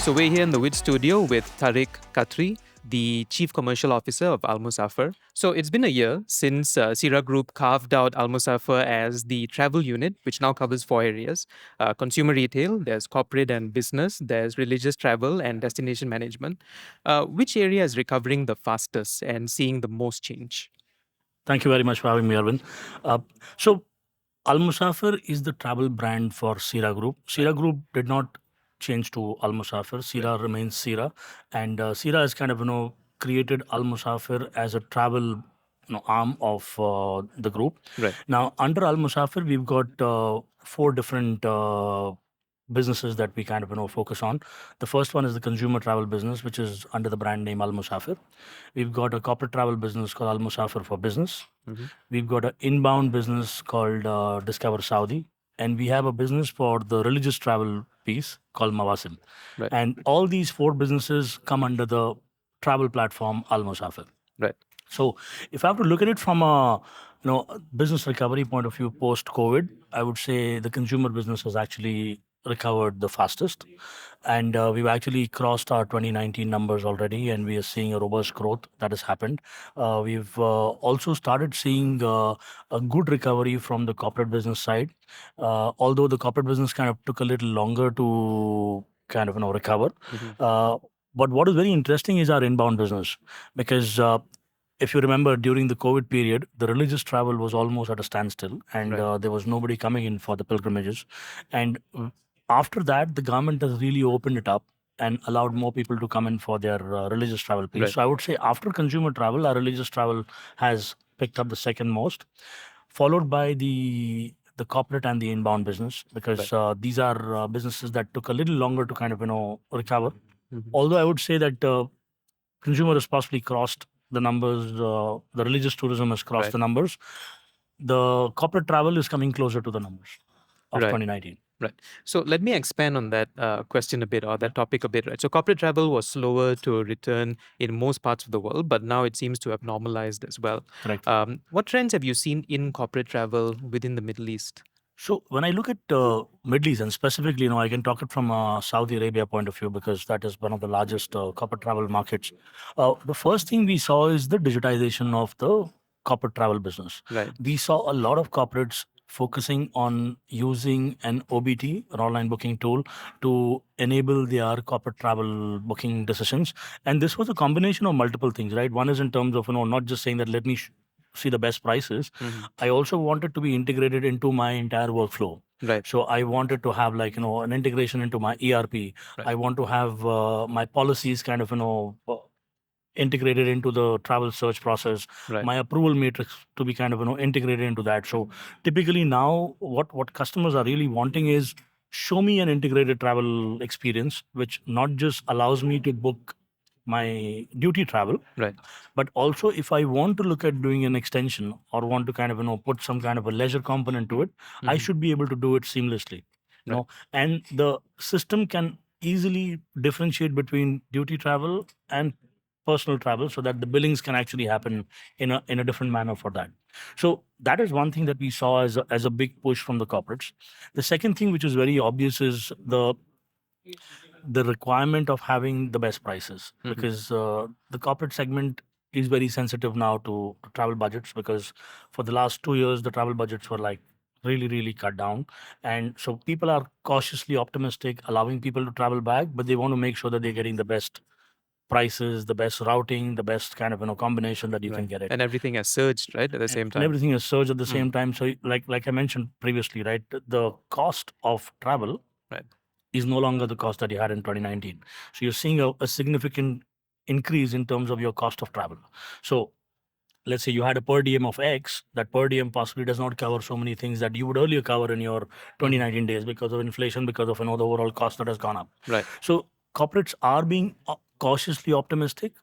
So we're here in the WiT Studio with Tarique Khatri, the Chief Commercial Officer of Almosafer. So it's been a year since Seera Group carved out Almosafer as the travel unit, which now covers four areas: consumer retail, there's corporate and business, there's religious travel, and destination management. Which area is recovering the fastest and seeing the most change? Thank you very much for having me, Arvind. So, Almosafer is the travel brand for Seera Group. Seera Group did not change to Almosafer. Seera remains Seera, and Seera has kind of created Almosafer as a travel arm of the group. Right. Now, under Almosafer, we've got four different businesses that we kind of focus on. The first one is the consumer travel business, which is under the brand name Almosafer. We've got a corporate travel business called Almosafer for Business. Mm-hmm. We've got an inbound business called Discover Saudi, and we have a business for the religious travel piece called Mawasim. Right. And all these four businesses come under the travel platform Almosafer. Right. So, if I have to look at it from a business recovery point of view post COVID, I would say the consumer business has actually recovered the fastest, and we've actually crossed our 2019 numbers already, and we are seeing a robust growth that has happened. We've also started seeing a good recovery from the corporate business side, although the corporate business kind of took a little longer to kind of recover. Mm-hmm. But what is very interesting is our inbound business, because if you remember, during the COVID period, the religious travel was almost at a standstill, and Right. there was nobody coming in for the pilgrimages. And after that, the government has really opened it up and allowed more people to come in for their religious travel piece. Right. So I would say after consumer travel, our religious travel has picked up the second most, followed by the corporate and the inbound business, because these are businesses that took a little longer to kind of recover. Mm-hmm. Although I would say that consumer has possibly crossed the numbers, the religious tourism has crossed Right. the numbers. The corporate travel is coming closer to the numbers of Right. 2019. Right. So let me expand on that question a bit, or that topic a bit, right? So corporate travel was slower to return in most parts of the world, but now it seems to have normalized as well. Correct. What trends have you seen in corporate travel within the Middle East? So when I look at Middle East, and specifically, I can talk it from a Saudi Arabia point of view, because that is one of the largest corporate travel markets. The first thing we saw is the digitization of the corporate travel business. Right. We saw a lot of corporates focusing on using an OBT, an online booking tool, to enable their corporate travel booking decisions. And this was a combination of multiple things, right? One is in terms of not just saying that let me see the best prices. Mm-hmm. I also wanted to be integrated into my entire workflow. Right. So I wanted to have an integration into my ERP. Right. I want to have my policies kind of integrated into the travel search process. Right. My approval matrix to be kind of integrated into that. So typically now what customers are really wanting is, show me an integrated travel experience, which not just allows me to book my duty travel, Right. but also if I want to look at doing an extension or want to kind of put some kind of a leisure component to it, I Mhm. should be able to do it seamlessly. Right. And the system can easily differentiate between duty travel and personal travel, so that the billings can actually happen in a different manner for that. So that is one thing that we saw as a big push from the corporates. The second thing, which is very obvious, is the requirement of having the best prices, Mhm. because the corporate segment is very sensitive now to travel budgets, because for the last 2 years the travel budgets were like really cut down, and so people are cautiously optimistic, allowing people to travel back, but they want to make sure that they're getting the best prices, the best routing, the best kind of combination that you can Right. get it. And everything has surged, right, at the same And time. everything has surged at the Mm. same time. So like I mentioned previously, right, the cost of travel Right. is no longer the cost that you had in 2019. So you're seeing a significant increase in terms of your cost of travel. So let's say you had a per diem of X, that per diem possibly does not cover so many things that you would earlier cover in your 2019 days, because of inflation, because of the overall cost that has gone up. Right. So corporates are being cautiously optimistic,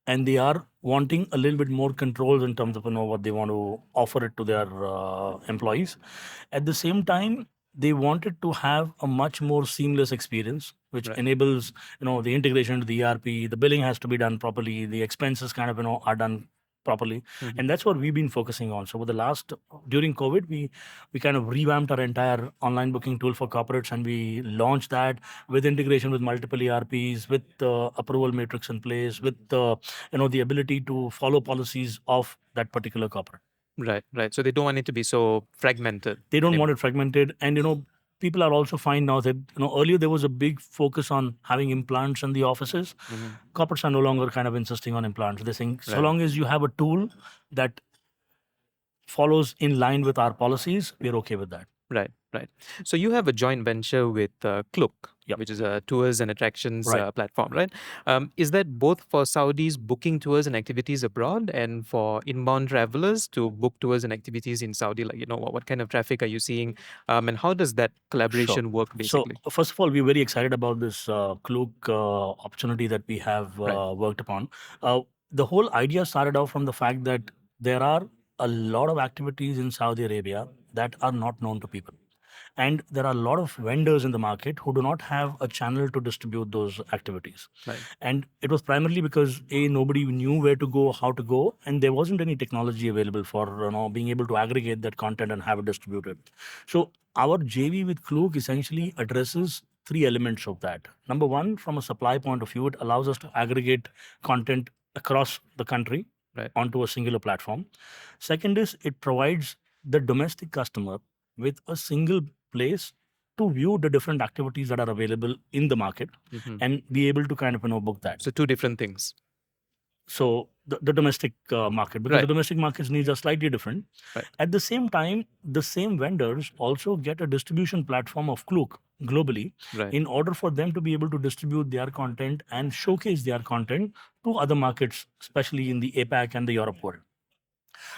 and they are wanting a little bit more controls in terms of what they want to offer it to their employees. At the same time, they wanted to have a much more seamless experience, which Right. enables the integration into the ERP. The billing has to be done properly. The expenses kind of are done properly. Mhm. And that's what we've been focusing on. So over the last, during COVID, we kind of revamped our entire online booking tool for corporates, and we launched that with integration with multiple ERPs, with approval matrix in place, with the ability to follow policies of that particular corporate. Right, right. So they don't want it to be so fragmented. They don't want it fragmented. And people are also fine now that earlier there was a big focus on having implants in the offices. Mhm. Corporates are no longer kind of insisting on implants. They're saying so Right. long as you have a tool that follows in line with our policies, we're okay with that. Right, right. So you have a joint venture with Klook, Yep. which is a tours and attractions Right. platform, right? Is that both for Saudis booking tours and activities abroad, and for inbound travelers to book tours and activities in Saudi? Like, what kind of traffic are you seeing, and how does that Sure. collaboration work So, basically? first of all, we're very excited about this Klook opportunity that we have Right. worked upon. The whole idea started out from the fact that there are a lot of activities in Saudi Arabia that are not known to people. And there are a lot of vendors in the market who do not have a channel to distribute those activities. Right. And it was primarily because nobody knew where to go, how to go, and there wasn't any technology available for being able to aggregate that content and have it distributed. So our JV with Klook essentially addresses three elements of that. Number one, from a supply point of view, it allows us to aggregate content across the country Right. onto a singular platform. Second is it provides the domestic customer with a single place to view the different activities that are available in the market Mhm. and be able to kind of book that. So two different things. So the domestic market, because the Right. domestic market's needs are slightly different. Right. At the same time, the same vendors also get a distribution platform of Klook globally Right. in order for them to be able to distribute their content and showcase their content to other markets, especially in the APAC and the Europe world.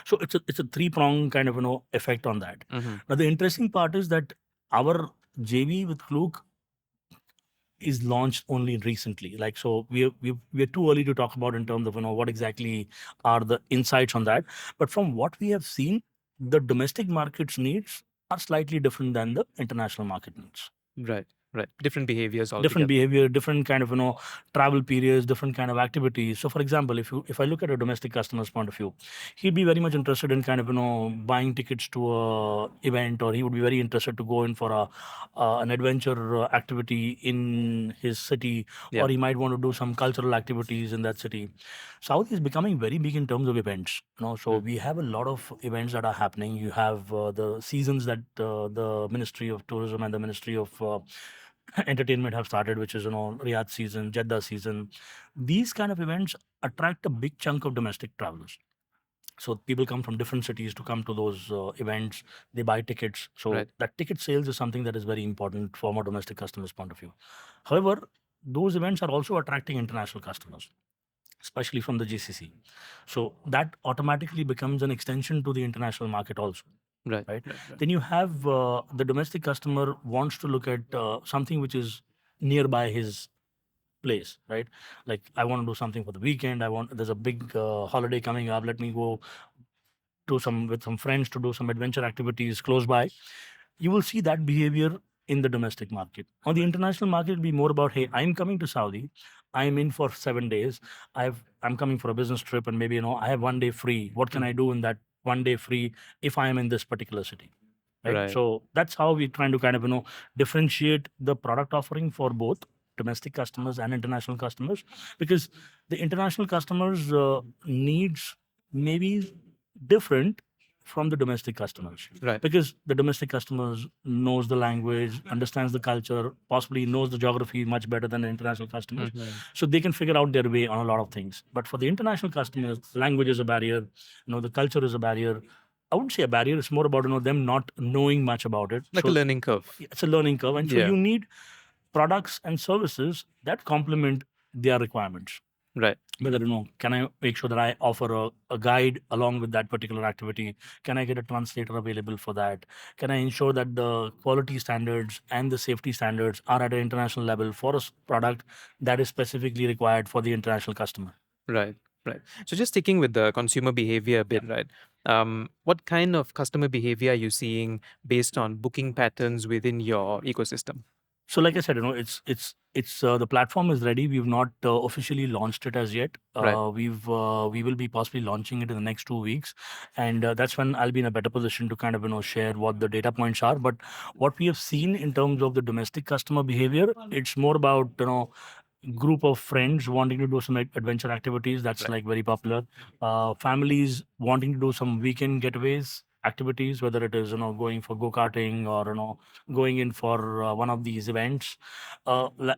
So it's a three-prong kind of effect on that. Mhm. Now the interesting part is that our JV with Klook is launched only recently. Like, so we're too early to talk about in terms of what exactly are the insights on that. But from what we have seen, the domestic market's needs are slightly different than the international market needs. Right. Right. Different behaviors altogether. Different behavior, different kind of travel periods, different kind of activities. So for example, if I look at a domestic customer's point of view, he'd be very much interested in kind of buying tickets to a event, or he would be very interested to go in for an adventure activity in his city, Yeah. or he might want to do some cultural activities in that city. Saudi is becoming very big in terms of events. So we have a lot of events that are happening. You have the seasons that the Ministry of Tourism and the Ministry of entertainment have started, which is Riyadh season, Jeddah season. These kind of events attract a big chunk of domestic travelers. So people come from different cities to come to those events. They buy tickets. So Right. that ticket sales is something that is very important from a domestic customer's point of view. However, those events are also attracting international customers, especially from the GCC. So that automatically becomes an extension to the international market also. Right. Right? Right. Right. Then you have the domestic customer wants to look at something which is nearby his place, right? Like, I want to do something for the weekend. There's a big holiday coming up. Let me go with some friends to do some adventure activities close by. You will see that behavior in the domestic market. On the international market, it'll be more about, hey, I'm coming to Saudi. I'm in for 7 days. I'm coming for a business trip, and maybe I have one day free. What can I do in that one day free if I am in this particular city? Right. So that's how we're trying to kind of differentiate the product offering for both domestic customers and international customers, because the international customers needs maybe different from the domestic customers. Right. Because the domestic customers knows the language, understands the culture, possibly knows the geography much better than the international customers. Mhm. So they can figure out their way on a lot of things. But for the international customers, language is a barrier, the culture is a barrier. I wouldn't say a barrier, it's more about them not knowing much about it. Like a learning curve. It's a learning curve. And so Yeah. you need products and services that complement their requirements. Right. Whether, can I make sure that I offer a guide along with that particular activity? Can I get a translator available for that? Can I ensure that the quality standards and the safety standards are at an international level for a product that is specifically required for the international customer? Right. Right. So just sticking with the consumer behavior a bit, right? What kind of customer behavior are you seeing based on booking patterns within your ecosystem? So, like I said, it's the platform is ready. We've not officially launched it as yet. Right. We will be possibly launching it in the next 2 weeks, and that's when I'll be in a better position to kind of share what the data points are. But what we have seen in terms of the domestic customer behavior, it's more about group of friends wanting to do some adventure activities. That's Right. like very popular. Families wanting to do some weekend getaways activities, whether it is going for go-karting or going in for one of these events. The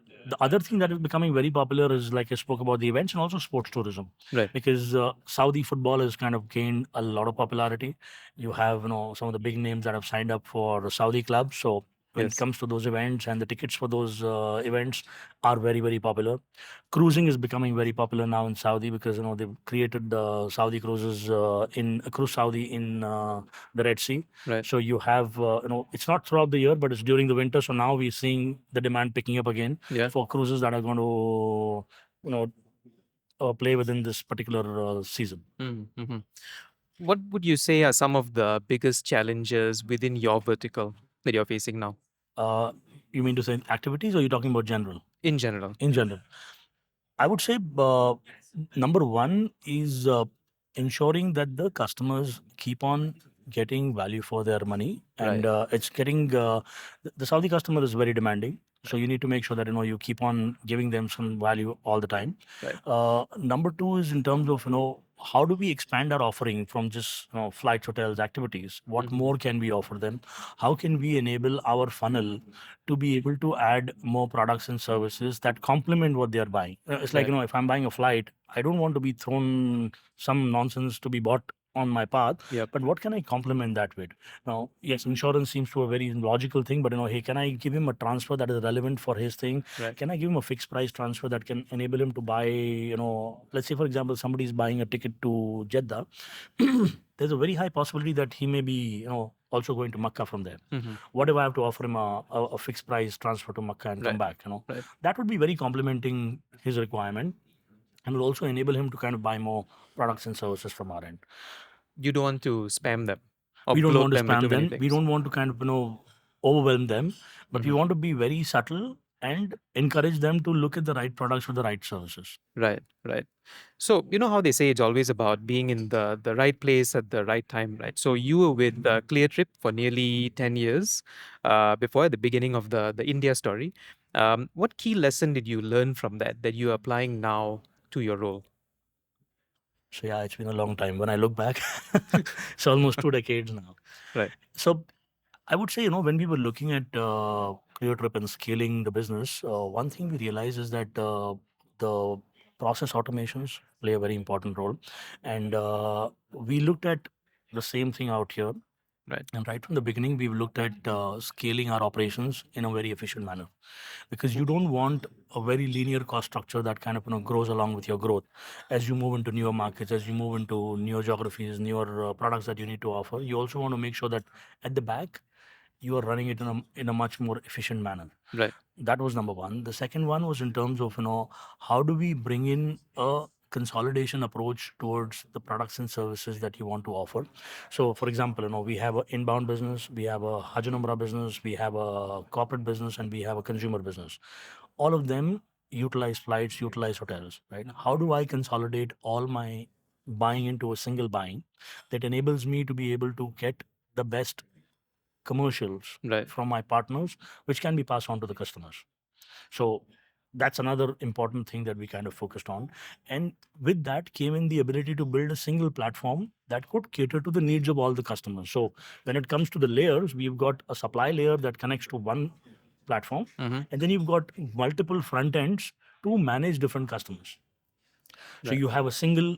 other thing that is becoming very popular is, like I spoke about, the events and also sports tourism, Right. because Saudi football has kind of gained a lot of popularity. You have some of the big names that have signed up for Saudi clubs. So when it Yes. comes to those events, and the tickets for those events are very, very popular. Cruising is becoming very popular now in Saudi, because they've created the Saudi cruises in Cruise Saudi in the Red Sea. Right. So you have it's not throughout the year, but it's during the winter. So now we're seeing the demand picking up again Yeah. for cruises that are going to play within this particular season. Mm-hmm. What would you say are some of the biggest challenges within your vertical that you're facing now, Uh, you mean to say activities, or are you talking about general? in general? In general, I would say number one is ensuring that the customers keep on getting value for their money, and Right. it's getting the Saudi customer is very demanding. So you need to make sure that you keep on giving them some value all the time. Right. Number two is in terms of how do we expand our offering from just flights, hotels, activities? What Mm-hmm. more can we offer them? How can we enable our funnel to be able to add more products and services that complement what they are buying? It's like, Right. if I'm buying a flight, I don't want to be thrown some nonsense to be bought on my path, Yep. but what can I complement that with? Now, yes, insurance seems to a very logical thing, but hey, can I give him a transfer that is relevant for his thing? Right. Can I give him a fixed price transfer that can enable him to buy, let's say, for example, somebody is buying a ticket to Jeddah. There's a very high possibility that he may be, also going to Makkah from there. Mm-hmm. What if I have to offer him a fixed price transfer to Makkah and come Right. back? Right. That would be very complementing his requirement, and will also enable him to kind of buy more products and services from our end. You don't want to spam them or We don't bloat want to them with too spam many them. We things. don't want to kind of overwhelm them, but we Mm-hmm. want to be very subtle and encourage them to look at the right products with the right services. Right. Right. So you know how they say it's always about being in the right place at the right time, right? So you were with Clear Trip for nearly 10 years before at the beginning of the India story. What key lesson did you learn from that you are applying now to your role? So yeah, it's been a long time. When I look back, it's almost 2 decades now. Right. So I would say, when we were looking at ClearTrip and scaling the business, one thing we realized is that the process automations play a very important role. And we looked at the same thing out here. Right. And right from the beginning, we've looked at scaling our operations in a very efficient manner, because you don't want a very linear cost structure that kind of grows along with your growth. As you move into newer markets, as you move into newer geographies, newer products that you need to offer, you also want to make sure that at the back you are running it in a much more efficient manner. Right. That was number one. The second one was in terms of how do we bring in a consolidation approach towards the products and services that you want to offer. So for example, we have an inbound business, we have a Hajj and Umrah business, we have a corporate business, and we have a consumer business. All of them utilize flights, utilize hotels, right? How do I consolidate all my buying into a single buying that enables me to be able to get the best commercials Right. from my partners, which can be passed on to the customers? So that's another important thing that we kind of focused on. And with that came in the ability to build a single platform that could cater to the needs of all the customers. So when it comes to the layers, we've got a supply layer that connects to one platform, Mm-hmm. and then you've got multiple front ends to manage different customers. So Right. you have a single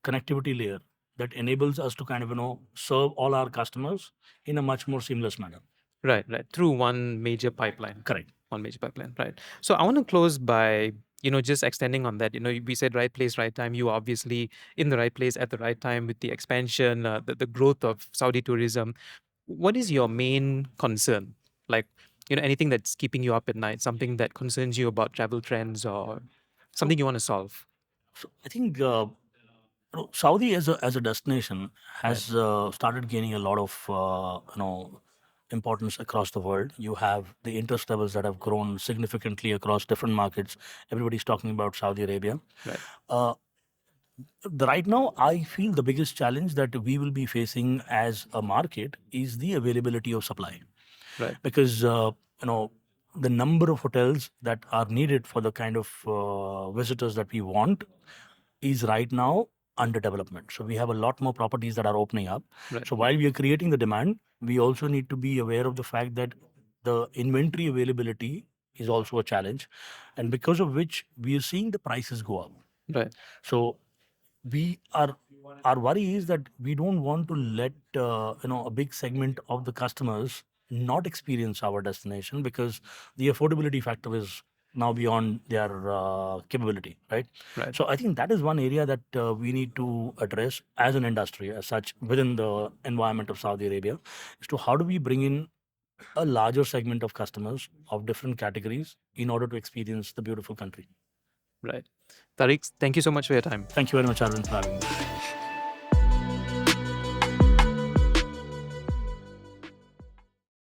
connectivity layer that enables us to kind of serve all our customers in a much more seamless manner. Right. Right. Through one major pipeline. Correct. One major pipeline. Right. So I want to close by just extending on that. We said right place, right time. You are obviously in the right place at the right time with the expansion, the growth of Saudi tourism. What is your main concern? Like, anything that's keeping you up at night, something that concerns you about travel trends or So, something you want to solve? so I think Saudi as a destination Right. has started gaining a lot of importance across the world. You have the interest levels that have grown significantly across different markets. Everybody's talking about Saudi Arabia. Right. Uh, right now, I feel the biggest challenge that we will be facing as a market is the availability of supply, Right. because the number of hotels that are needed for the kind of visitors that we want is right now under development. So we have a lot more properties that are opening up. Right. So while we are creating the demand, we also need to be aware of the fact that the inventory availability is also a challenge, and because of which we are seeing the prices go up. Right. So we are our worry is that we don't want to let a big segment of the customers not experience our destination, because the affordability factor is now beyond their capability, right? Right. So I think that is one area that we need to address as an industry as such within the environment of Saudi Arabia, is to how do we bring in a larger segment of customers of different categories in order to experience the beautiful country. Right. Tariq, thank you so much for your time. Thank you very much, Arvind, for having me.